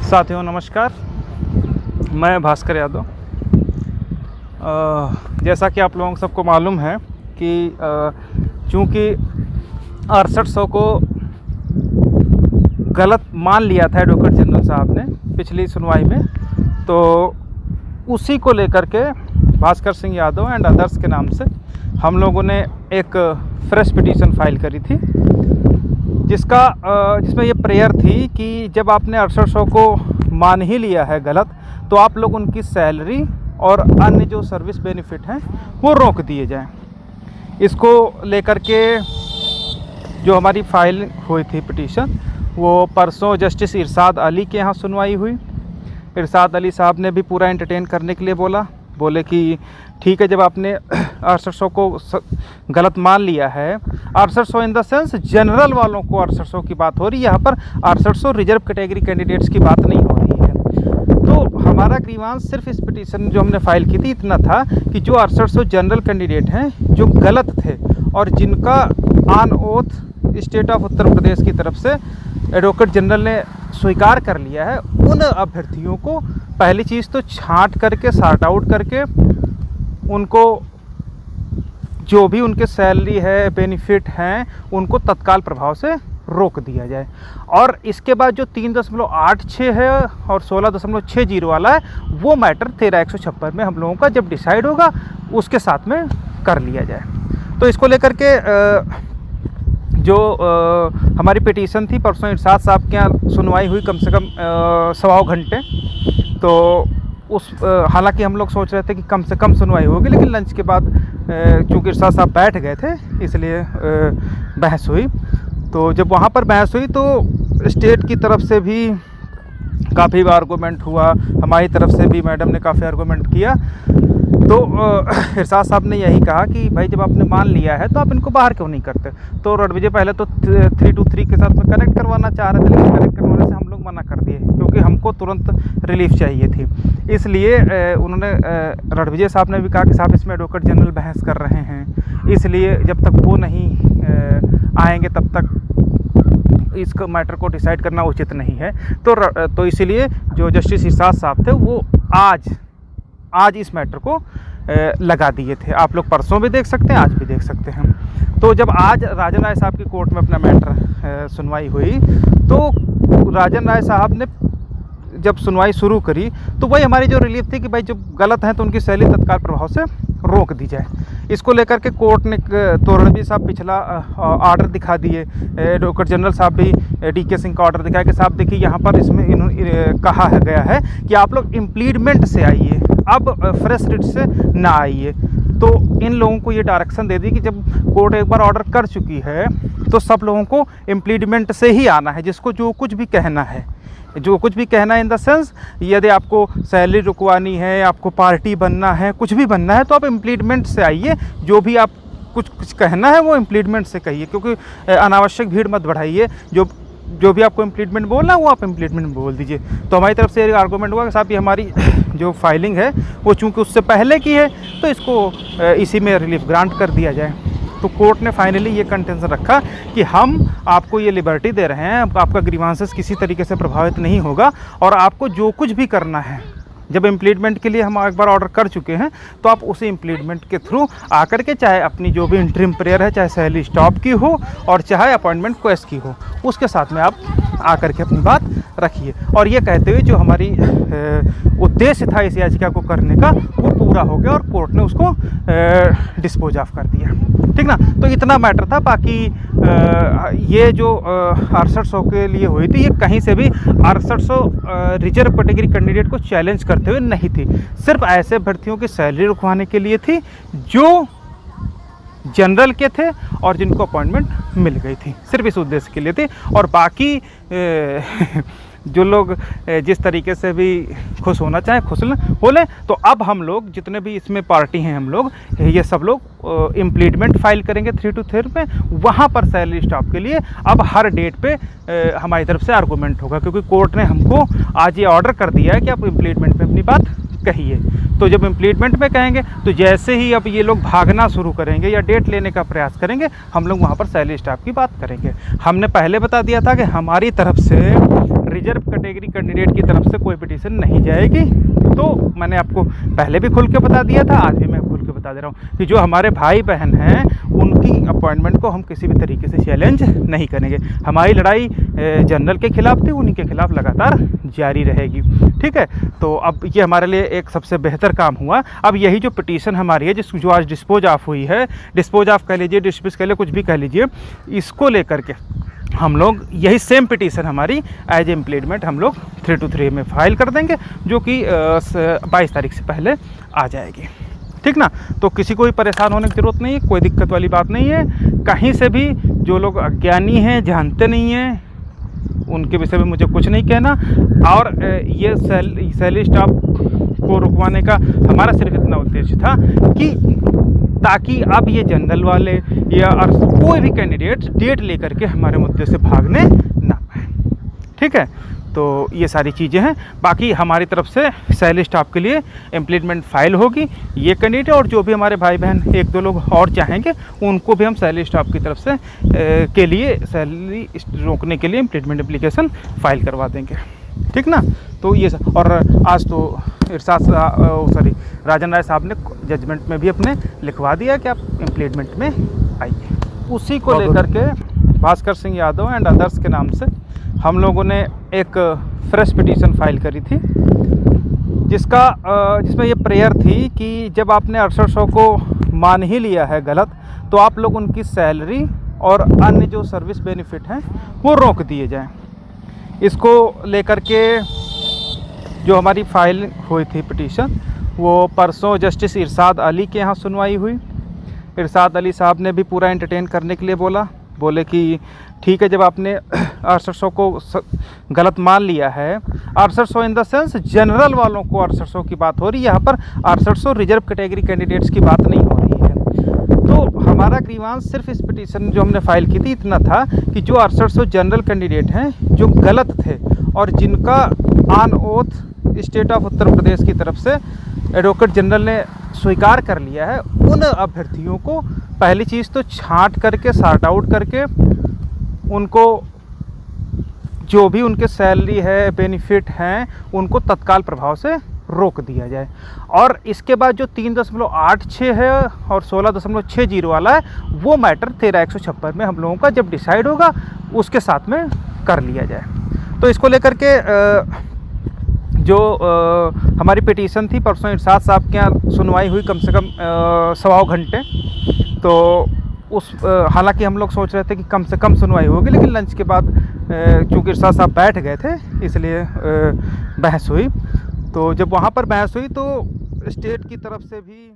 साथियों नमस्कार, मैं भास्कर यादव। जैसा कि आप लोगों को सबको मालूम है कि चूँकि 6800 को गलत मान लिया था एडवोकेट जनरल साहब ने पिछली सुनवाई में, तो उसी को लेकर के भास्कर सिंह यादव एंड अदर्स के नाम से हम लोगों ने एक फ्रेश पिटीशन फाइल करी थी, जिसमें ये प्रेयर थी कि जब आपने 6800 को मान ही लिया है गलत, तो आप लोग उनकी सैलरी और अन्य जो सर्विस बेनिफिट हैं वो रोक दिए जाएं। इसको लेकर के जो हमारी फाइल हुई थी पिटीशन, वो परसों जस्टिस इरशाद अली के यहाँ सुनवाई हुई। इरशाद अली साहब ने भी पूरा एंटरटेन करने के लिए बोले कि ठीक है, जब आपने 6800 को गलत मान लिया है, 6800 इन द सेंस जनरल वालों को 6800 की बात हो रही है, यहाँ पर 6800 रिजर्व कैटेगरी कैंडिडेट्स की बात नहीं हो रही है। तो हमारा ग्रीवांस सिर्फ इस पिटीशन जो हमने फाइल की थी इतना था कि जो 6800 जनरल कैंडिडेट हैं जो गलत थे और जिनका on oath state of Uttar Pradesh की तरफ से एडवोकेट जनरल ने स्वीकार कर लिया है, उन अभ्यर्थियों को पहली चीज़ तो छांट करके सॉर्ट आउट करके उनको जो भी उनके सैलरी है बेनिफिट हैं उनको तत्काल प्रभाव से रोक दिया जाए। और इसके बाद जो 3.86 है और 16.60 वाला है, वो मैटर 13/156 में हम लोगों का जब डिसाइड होगा उसके साथ में कर लिया जाए। तो इसको लेकर के जो हमारी पिटीशन थी, परसों इरशाद साहब के यहाँ सुनवाई हुई कम से कम 1.25 घंटे। तो हालांकि हम लोग सोच रहे थे कि कम से कम सुनवाई होगी, लेकिन लंच के बाद चूँकि इरशाद साहब बैठ गए थे इसलिए बहस हुई। तो जब वहाँ पर बहस हुई तो स्टेट की तरफ से भी काफ़ी आर्गूमेंट हुआ, हमारी तरफ से भी मैडम ने काफ़ी आर्गूमेंट किया। तो इरशाद साहब ने यही कहा कि भाई जब आपने मान लिया है तो आप इनको बाहर क्यों नहीं करते। तो रणविजय पहले तो 323 के साथ में कनेक्ट करवाना चाह रहे थे, लेकिन कनेक्ट करवाने से हम लोग मना कर दिए क्योंकि हमको तुरंत रिलीफ चाहिए थी। इसलिए उन्होंने रणविजय साहब ने भी कहा कि साहब इसमें एडवोकेट जनरल बहस कर रहे हैं, इसलिए जब तक वो नहीं आएंगे तब तक इस मैटर को डिसाइड करना उचित नहीं है। तो इसीलिए जो जस्टिस इरशाद साहब थे वो आज इस मैटर को लगा दिए थे। आप लोग परसों भी देख सकते हैं, आज भी देख सकते हैं। तो जब आज राजन राय साहब की कोर्ट में अपना मैटर सुनवाई हुई, तो राजन राय साहब ने जब सुनवाई शुरू करी तो वही हमारी जो रिलीफ थी कि भाई जो गलत हैं तो उनकी सैलरी तत्काल प्रभाव से रोक दी जाए। इसको लेकर के कोर्ट ने तो रणवीर साहब पिछला ऑर्डर दिखा दिए, एडवोकेट जनरल साहब भी DK सिंह का ऑर्डर दिखाया कि साहब देखिए यहाँ पर इसमें कहा गया है कि आप लोग इम्प्लीडमेंट से आइए, अब फ्रेश रिट से ना आइए। तो इन लोगों को ये डायरेक्शन दे दी कि जब कोर्ट एक बार ऑर्डर कर चुकी है तो सब लोगों को इम्प्लीडमेंट से ही आना है, जिसको जो कुछ भी कहना है इन द सेंस यदि आपको सैलरी रुकवानी है, आपको पार्टी बनना है, कुछ भी बनना है तो आप इम्प्लीडमेंट से आइए। जो भी आप कुछ कहना है वो इम्प्लीडमेंट से कहिए, क्योंकि अनावश्यक भीड़ मत बढ़ाइए। जो भी आपको इम्प्लीडमेंट बोलना है वो आप इम्प्लीडमेंट बोल दीजिए। तो हमारी तरफ से आर्गूमेंट हुआ कि साहब ये हमारी जो फाइलिंग है वो चूँकि उससे पहले की है तो इसको इसी में रिलीफ ग्रांट कर दिया जाए। तो कोर्ट ने फाइनली ये कंटेंशन रखा कि हम आपको ये लिबर्टी दे रहे हैं, आपका ग्रीवांसेस किसी तरीके से प्रभावित नहीं होगा और आपको जो कुछ भी करना है, जब इम्प्लीडमेंट के लिए हम एक बार ऑर्डर कर चुके हैं तो आप उसी इम्प्लीडमेंट के थ्रू आकर के चाहे अपनी जो भी इंटरिम प्रेयर है, चाहे सैलरी स्टॉप की हो और चाहे अपॉइंटमेंट क्वेस्ट की हो, उसके साथ में आप आकर के अपनी बात रखिए। और ये कहते हुए जो हमारी उद्देश्य था इस याचिका को करने का वो पूरा हो गया और कोर्ट ने उसको डिस्पोज ऑफ कर दिया। ठीक ना। तो इतना मैटर था। बाकी ये जो 6800 के लिए हुई थी, ये कहीं से भी 6800 रिजर्व कैटेगरी कैंडिडेट को चैलेंज करते हुए नहीं थी, सिर्फ ऐसे अभ्यर्थियों की सैलरी रुकवाने के लिए थी जो जनरल के थे और जिनको अपॉइंटमेंट मिल गई थी, सिर्फ इस उद्देश्य के लिए थी। और बाकी जो लोग जिस तरीके से भी खुश होना चाहें खुश हो लें। तो अब हम लोग जितने भी इसमें पार्टी हैं, हम लोग ये सब लोग इम्प्लीडमेंट फाइल करेंगे 323 में, वहाँ पर सैलरी स्टॉप के लिए अब हर डेट पे हमारी तरफ से आर्गूमेंट होगा, क्योंकि कोर्ट ने हमको आज ये ऑर्डर कर दिया है कि आप इम्प्लीडमेंट में अपनी बात कहिए। तो जब इम्प्लीडमेंट में कहेंगे तो जैसे ही अब ये लोग भागना शुरू करेंगे या डेट लेने का प्रयास करेंगे, हम लोग वहाँ पर सैलरी स्टाफ की बात करेंगे। हमने पहले बता दिया था कि हमारी तरफ से रिजर्व कैटेगरी कैटेगरी कैंडिडेट की तरफ से कोई पिटीशन नहीं जाएगी। तो मैंने आपको पहले भी खुल के बता दिया था, आज भी मैं खुल के बता दे रहा हूँ कि जो हमारे भाई बहन हैं उनकी अपॉइंटमेंट को हम किसी भी तरीके से चैलेंज नहीं करेंगे। हमारी लड़ाई जनरल के खिलाफ थी, उन्हीं के खिलाफ लगातार जारी रहेगी। ठीक है, तो अब ये हमारे लिए एक सबसे बेहतर काम हुआ। अब यही जो पिटीशन हमारी है जो आज डिस्पोज ऑफ हुई है, डिस्पोज ऑफ कह लीजिए, डिस्मिस कह लीजिए, कुछ भी कह लीजिए, इसको लेकर के हम लोग यही सेम पिटीशन हमारी एज इम्प्लीमेंट हम लोग 323 में फाइल कर देंगे, जो कि 22 तारीख से पहले आ जाएगी। ठीक ना, तो किसी को भी परेशान होने की ज़रूरत नहीं है, कोई दिक्कत वाली बात नहीं है। कहीं से भी जो लोग अज्ञानी हैं, जानते नहीं हैं, उनके विषय में मुझे कुछ नहीं कहना। और ये सैलरी स्टाफ को रुकवाने का हमारा सिर्फ इतना उद्देश्य था कि ताकि अब ये जनरल वाले या कोई भी कैंडिडेट डेट लेकर के हमारे मुद्दे से भागने ना पाए। ठीक है, तो ये सारी चीज़ें हैं। बाकी हमारी तरफ से सैलरी स्टाफ के लिए इम्प्लीमेंट फाइल होगी। ये कैंडिडेट और जो भी हमारे भाई बहन एक दो लोग और चाहेंगे उनको भी हम सैलरी स्टाफ की तरफ से के लिए सैलरी रोकने के लिए इम्प्लीमेंट एप्लीकेशन फाइल करवा देंगे। ठीक ना, तो ये और आज तो राजन राय साहब ने जजमेंट में भी अपने लिखवा दिया कि आप इम्प्लीमेंट में आइए। उसी को लेकर के भास्कर सिंह यादव एंड अदर्स के नाम से हम लोगों ने एक फ्रेश पिटीशन फाइल करी थी, जिसमें ये प्रेयर थी कि जब आपने 6800 को मान ही लिया है गलत, तो आप लोग उनकी सैलरी और अन्य जो सर्विस बेनिफिट हैं वो रोक दिए जाएं। इसको लेकर के जो हमारी फाइल हुई थी पिटीशन, वो परसों जस्टिस इरशाद अली के यहाँ सुनवाई हुई। इरशाद अली साहब ने भी पूरा एंटरटेन करने के लिए बोले कि ठीक है, जब आपने 6800 को गलत मान लिया है, 6800 इन द सेंस जनरल वालों को 6800 की बात हो रही है, यहाँ पर 6800 रिजर्व कैटेगरी कैंडिडेट्स की बात नहीं हो रही है। तो हमारा ग्रीवांस सिर्फ इस पिटीशन जो हमने फाइल की थी इतना था कि जो 6800 जनरल कैंडिडेट हैं जो गलत थे और जिनका on oath state of Uttar Pradesh की तरफ से एडवोकेट जनरल ने स्वीकार कर लिया है, उन अभ्यर्थियों को पहली चीज़ तो छांट करके सॉर्ट आउट करके उनको जो भी उनके सैलरी है बेनिफिट हैं उनको तत्काल प्रभाव से रोक दिया जाए। और इसके बाद जो 3.86 है और 16.60 वाला है वो मैटर 13/156 में हम लोगों का जब डिसाइड होगा उसके साथ में कर लिया जाए। तो इसको लेकर के जो हमारी पिटीशन थी परसों इरशाद साहब के यहाँ सुनवाई हुई कम से कम 1.25 घंटे। तो हालांकि हम लोग सोच रहे थे कि कम से कम सुनवाई होगी, लेकिन लंच के बाद चूँकि इरशाद साहब बैठ गए थे इसलिए बहस हुई। तो जब वहाँ पर बहस हुई तो स्टेट की तरफ से भी